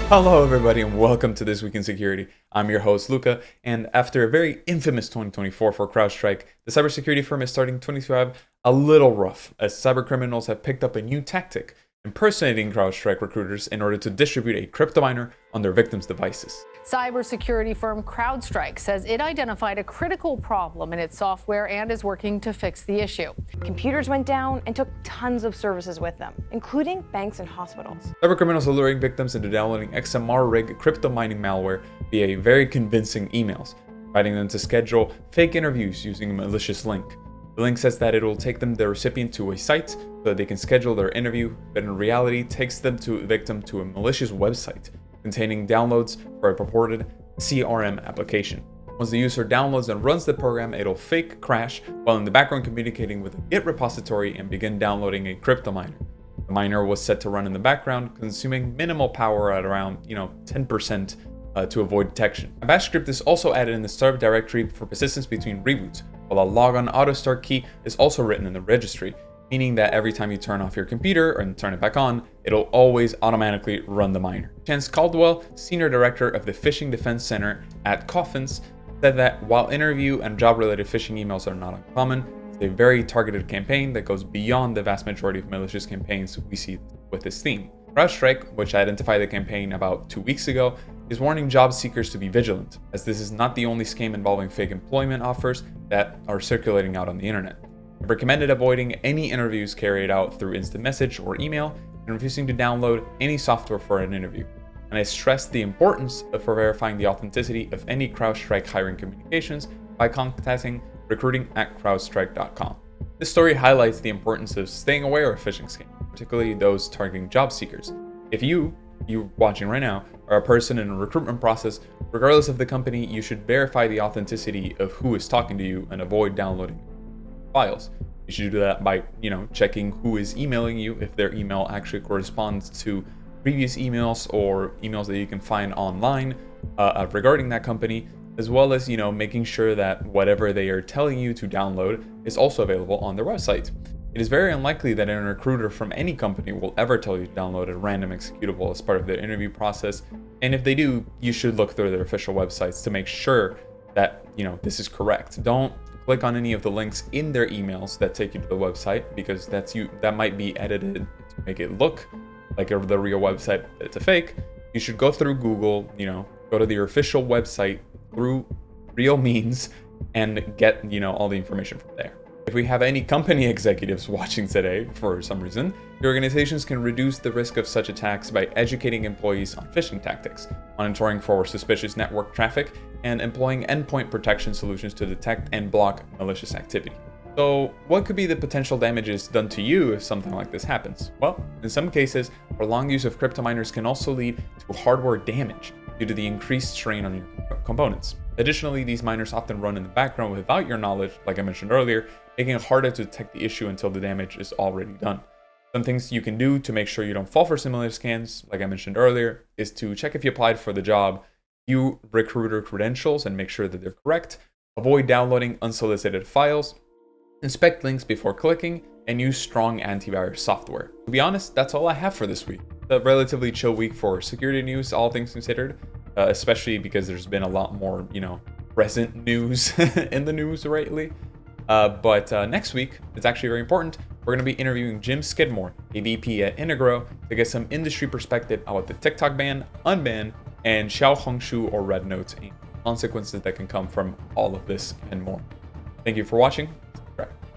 Hello everybody and welcome to This Week in Security. I'm your host Luca, and after a very infamous 2024 for Crowdstrike, the cybersecurity firm is starting 2025 a little rough as cybercriminals have picked up a new tactic, impersonating Crowdstrike recruiters in order to distribute a crypto miner on their victims' devices. Cybersecurity firm Crowdstrike says it identified a critical problem in its software and is working to fix the issue. Computers went down and took tons of services with them, including banks and hospitals. Cybercriminals are luring victims into downloading XMR-rigged crypto mining malware via very convincing emails, inviting them to schedule fake interviews using a malicious link. The link says that it will take them, the recipient, to a site so that they can schedule their interview, but in reality takes them to a victim to a malicious website containing downloads for a purported CRM application. Once the user downloads and runs the program, it'll fake crash while in the background communicating with a Git repository and begin downloading a crypto miner. The miner was set to run in the background, consuming minimal power at around 10% to avoid detection. A bash script is also added in the startup directory for persistence between reboots, while a logon auto start key is also written in the registry, meaning that every time you turn off your computer and turn it back on, it'll always automatically run the miner. Chance Caldwell, Senior Director of the Phishing Defense Center at Coffins, said that while interview and job-related phishing emails are not uncommon, it's a very targeted campaign that goes beyond the vast majority of malicious campaigns we see with this theme. Crowdstrike, which identified the campaign about 2 weeks ago, is warning job seekers to be vigilant, as this is not the only scam involving fake employment offers that are circulating out on the internet. It recommended avoiding any interviews carried out through instant message or email and refusing to download any software for an interview. And I stressed the importance of verifying the authenticity of any Crowdstrike hiring communications by contacting recruiting@crowdstrike.com. This story highlights the importance of staying aware of phishing scams, particularly those targeting job seekers. If you watching right now, are a person in a recruitment process, regardless of the company, you should verify the authenticity of who is talking to you and avoid downloading files. You should do that by, checking who is emailing you, if their email actually corresponds to previous emails or emails that you can find online regarding that company, as well as, making sure that whatever they are telling you to download is also available on their website. It is very unlikely that a recruiter from any company will ever tell you to download a random executable as part of their interview process. And if they do, you should look through their official websites to make sure that, this is correct. Don't click on any of the links in their emails that take you to the website, because that might be edited to make it look like the real website, but it's a fake. You should go through Google, go to their official website through real means and get, all the information from there. If we have any company executives watching today, for some reason, the organizations can reduce the risk of such attacks by educating employees on phishing tactics, monitoring for suspicious network traffic, and employing endpoint protection solutions to detect and block malicious activity. So, what could be the potential damages done to you if something like this happens? Well, in some cases, prolonged use of crypto miners can also lead to hardware damage due to the increased strain on your components. Additionally, these miners often run in the background without your knowledge, like I mentioned earlier, making it harder to detect the issue until the damage is already done. Some things you can do to make sure you don't fall for similar scams, like I mentioned earlier, is to check if you applied for the job, view recruiter credentials and make sure that they're correct, avoid downloading unsolicited files, inspect links before clicking, and use strong antivirus software. To be honest, that's all I have for this week. A relatively chill week for security news, all things considered, especially because there's been a lot more, present news in the news lately. But next week, it's actually very important. We're going to be interviewing Jim Skidmore, a VP at Integro, to get some industry perspective about the TikTok ban, unban, and Xiao Hongshu or Red Notes, and consequences that can come from all of this and more. Thank you for watching.